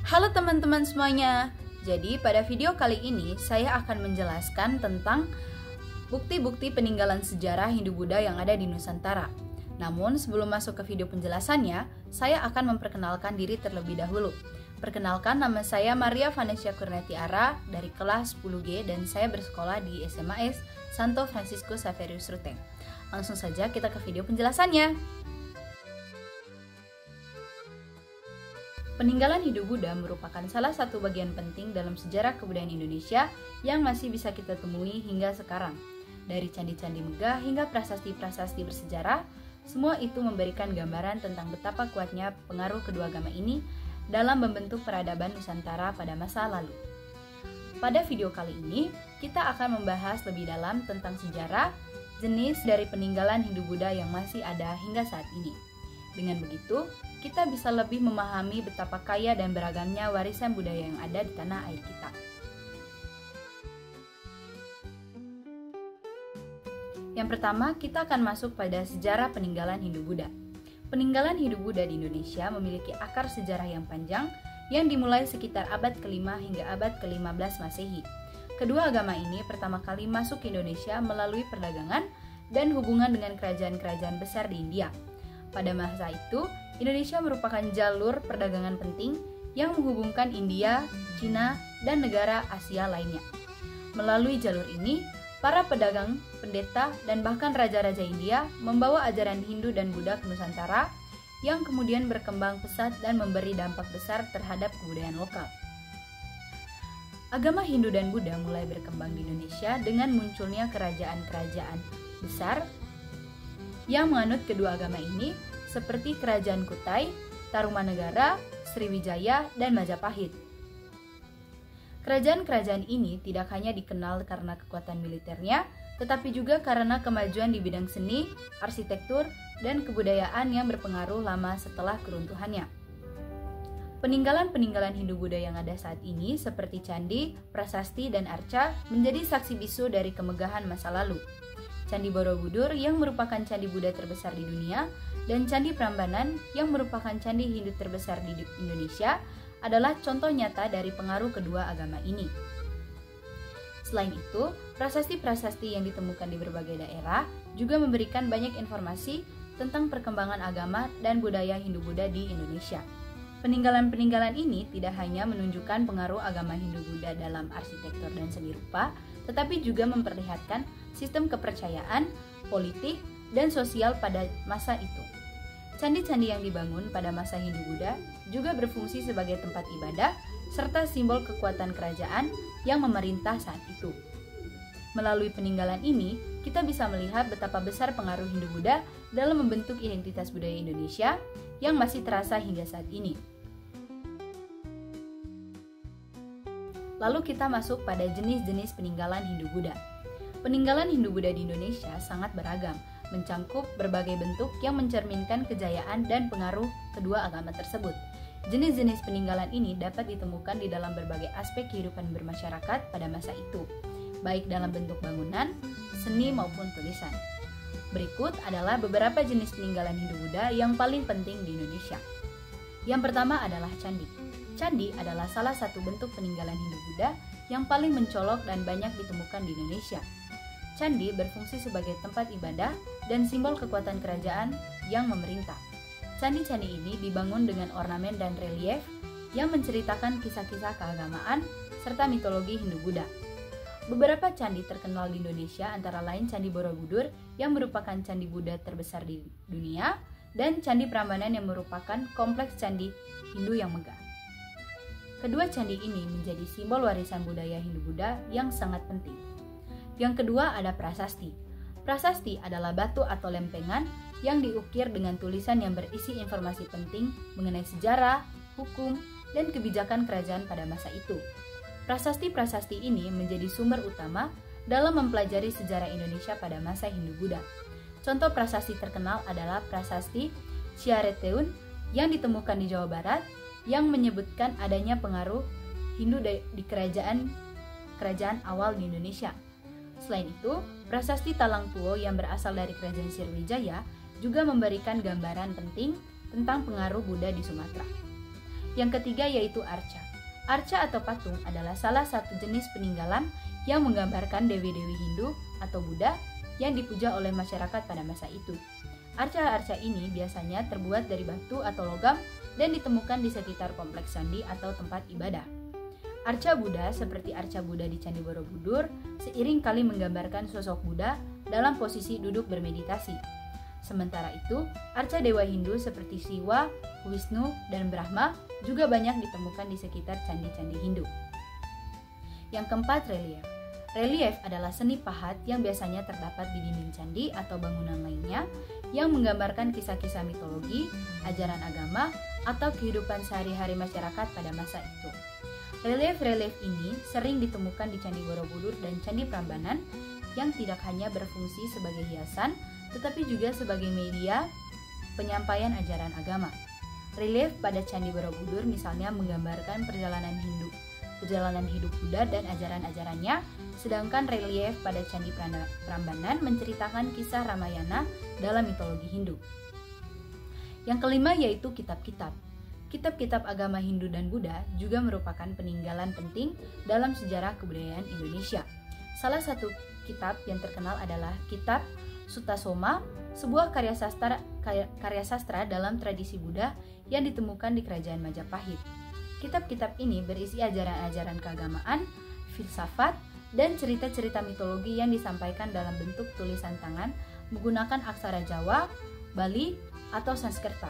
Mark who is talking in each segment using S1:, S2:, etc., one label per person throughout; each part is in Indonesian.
S1: Halo teman-teman semuanya. Jadi pada video kali ini saya akan menjelaskan tentang bukti-bukti peninggalan sejarah Hindu-Buddha yang ada di Nusantara. Namun sebelum masuk ke video penjelasannya, saya akan memperkenalkan diri terlebih dahulu. Perkenalkan, nama saya Maria Vanessa Kurniatiara dari kelas 10G dan saya bersekolah di SMAS Santo Francisco Xaverius Ruteng. Langsung saja kita ke video penjelasannya. Peninggalan Hindu-Buddha merupakan salah satu bagian penting dalam sejarah kebudayaan Indonesia yang masih bisa kita temui hingga sekarang. Dari candi-candi megah hingga prasasti-prasasti bersejarah, semua itu memberikan gambaran tentang betapa kuatnya pengaruh kedua agama ini dalam membentuk peradaban Nusantara pada masa lalu. Pada video kali ini, kita akan membahas lebih dalam tentang sejarah, jenis dari peninggalan Hindu-Buddha yang masih ada hingga saat ini. Dengan begitu, kita bisa lebih memahami betapa kaya dan beragamnya warisan budaya yang ada di tanah air kita. Yang pertama, kita akan masuk pada sejarah peninggalan Hindu-Buddha. Peninggalan Hindu-Buddha di Indonesia memiliki akar sejarah yang panjang yang dimulai sekitar abad ke-5 hingga abad ke-15 Masehi. Kedua agama ini pertama kali masuk ke Indonesia melalui perdagangan dan hubungan dengan kerajaan-kerajaan besar di India. Pada masa itu, Indonesia merupakan jalur perdagangan penting yang menghubungkan India, Cina, dan negara Asia lainnya. Melalui jalur ini, para pedagang, pendeta, dan bahkan raja-raja India membawa ajaran Hindu dan Buddha ke Nusantara yang kemudian berkembang pesat dan memberi dampak besar terhadap kebudayaan lokal. Agama Hindu dan Buddha mulai berkembang di Indonesia dengan munculnya kerajaan-kerajaan besar yang menganut kedua agama ini, seperti Kerajaan Kutai, Tarumanegara, Sriwijaya, dan Majapahit. Kerajaan-kerajaan ini tidak hanya dikenal karena kekuatan militernya, tetapi juga karena kemajuan di bidang seni, arsitektur, dan kebudayaan yang berpengaruh lama setelah keruntuhannya. Peninggalan-peninggalan Hindu-Buddha yang ada saat ini seperti candi, prasasti, dan arca menjadi saksi bisu dari kemegahan masa lalu. Candi Borobudur yang merupakan candi Buddha terbesar di dunia dan Candi Prambanan yang merupakan candi Hindu terbesar di Indonesia adalah contoh nyata dari pengaruh kedua agama ini. Selain itu, prasasti-prasasti yang ditemukan di berbagai daerah juga memberikan banyak informasi tentang perkembangan agama dan budaya Hindu-Buddha di Indonesia. Peninggalan-peninggalan ini tidak hanya menunjukkan pengaruh agama Hindu-Buddha dalam arsitektur dan seni rupa, tetapi juga memperlihatkan sistem kepercayaan, politik, dan sosial pada masa itu. Candi-candi yang dibangun pada masa Hindu-Buddha juga berfungsi sebagai tempat ibadah serta simbol kekuatan kerajaan yang memerintah saat itu. Melalui peninggalan ini, kita bisa melihat betapa besar pengaruh Hindu-Buddha dalam membentuk identitas budaya Indonesia yang masih terasa hingga saat ini. Lalu kita masuk pada jenis-jenis peninggalan Hindu-Buddha. Peninggalan Hindu-Buddha di Indonesia sangat beragam, mencangkup berbagai bentuk yang mencerminkan kejayaan dan pengaruh kedua agama tersebut. Jenis-jenis peninggalan ini dapat ditemukan di dalam berbagai aspek kehidupan bermasyarakat pada masa itu, baik dalam bentuk bangunan, seni maupun tulisan. Berikut adalah beberapa jenis peninggalan Hindu-Buddha yang paling penting di Indonesia. Yang pertama adalah candi. Candi adalah salah satu bentuk peninggalan Hindu-Buddha yang paling mencolok dan banyak ditemukan di Indonesia. Candi berfungsi sebagai tempat ibadah dan simbol kekuatan kerajaan yang memerintah. Candi-candi ini dibangun dengan ornamen dan relief yang menceritakan kisah-kisah keagamaan serta mitologi Hindu-Buddha. Beberapa candi terkenal di Indonesia antara lain Candi Borobudur yang merupakan candi Buddha terbesar di dunia dan Candi Prambanan yang merupakan kompleks candi Hindu yang megah. Kedua candi ini menjadi simbol warisan budaya Hindu-Buddha yang sangat penting. Yang kedua ada prasasti. Prasasti adalah batu atau lempengan yang diukir dengan tulisan yang berisi informasi penting mengenai sejarah, hukum, dan kebijakan kerajaan pada masa itu. Prasasti-prasasti ini menjadi sumber utama dalam mempelajari sejarah Indonesia pada masa Hindu-Buddha. Contoh prasasti terkenal adalah prasasti Ciareteun yang ditemukan di Jawa Barat yang menyebutkan adanya pengaruh Hindu di kerajaan awal di Indonesia. Selain itu, prasasti Talangtuo yang berasal dari kerajaan Sriwijaya juga memberikan gambaran penting tentang pengaruh Buddha di Sumatera. Yang ketiga yaitu arca. Arca atau patung adalah salah satu jenis peninggalan yang menggambarkan dewi-dewi Hindu atau Buddha yang dipuja oleh masyarakat pada masa itu. Arca-arca ini biasanya terbuat dari batu atau logam dan ditemukan di sekitar kompleks candi atau tempat ibadah. Arca Buddha seperti arca Buddha di Candi Borobudur seiring kali menggambarkan sosok Buddha dalam posisi duduk bermeditasi. Sementara itu, arca dewa Hindu seperti Siwa, Wisnu, dan Brahma juga banyak ditemukan di sekitar candi-candi Hindu. Yang keempat, relief. Relief adalah seni pahat yang biasanya terdapat di dinding candi atau bangunan lainnya yang menggambarkan kisah-kisah mitologi, ajaran agama, atau kehidupan sehari-hari masyarakat pada masa itu. Relief-relief ini sering ditemukan di Candi Borobudur dan Candi Prambanan yang tidak hanya berfungsi sebagai hiasan, tetapi juga sebagai media penyampaian ajaran agama. Relief pada Candi Borobudur misalnya menggambarkan perjalanan hidup Buddha dan ajaran-ajarannya, sedangkan relief pada Candi Prambanan menceritakan kisah Ramayana dalam mitologi Hindu. Yang kelima yaitu kitab-kitab. Kitab-kitab agama Hindu dan Buddha juga merupakan peninggalan penting dalam sejarah kebudayaan Indonesia. Salah satu kitab yang terkenal adalah Kitab Sutasoma, sebuah karya sastra dalam tradisi Buddha yang ditemukan di Kerajaan Majapahit. Kitab-kitab ini berisi ajaran-ajaran keagamaan, filsafat, dan cerita-cerita mitologi yang disampaikan dalam bentuk tulisan tangan menggunakan aksara Jawa, Bali, atau Sanskerta.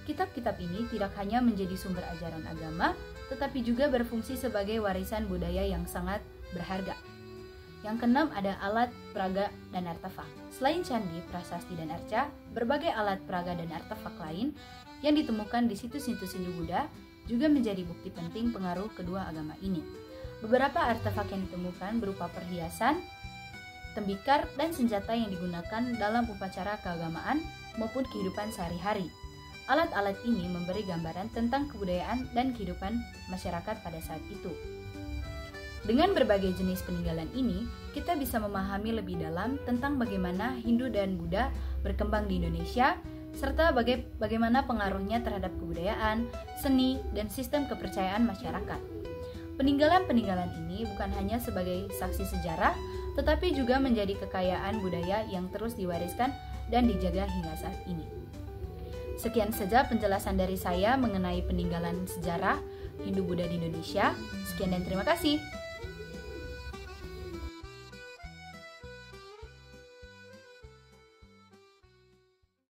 S1: Kitab-kitab ini tidak hanya menjadi sumber ajaran agama, tetapi juga berfungsi sebagai warisan budaya yang sangat berharga. Yang keenam ada alat peraga dan artefak. Selain candi, prasasti, dan arca, berbagai alat peraga dan artefak lain yang ditemukan di situs-situs Hindu Buddha juga menjadi bukti penting pengaruh kedua agama ini. Beberapa artefak yang ditemukan berupa perhiasan, tembikar, dan senjata yang digunakan dalam upacara keagamaan maupun kehidupan sehari-hari. Alat-alat ini memberi gambaran tentang kebudayaan dan kehidupan masyarakat pada saat itu. Dengan berbagai jenis peninggalan ini, kita bisa memahami lebih dalam tentang bagaimana Hindu dan Buddha berkembang di Indonesia, serta bagaimana pengaruhnya terhadap kebudayaan, seni, dan sistem kepercayaan masyarakat. Peninggalan-peninggalan ini bukan hanya sebagai saksi sejarah, tetapi juga menjadi kekayaan budaya yang terus diwariskan dan dijaga hingga saat ini. Sekian saja penjelasan dari saya mengenai peninggalan sejarah Hindu Buddha di Indonesia. Sekian dan terima kasih.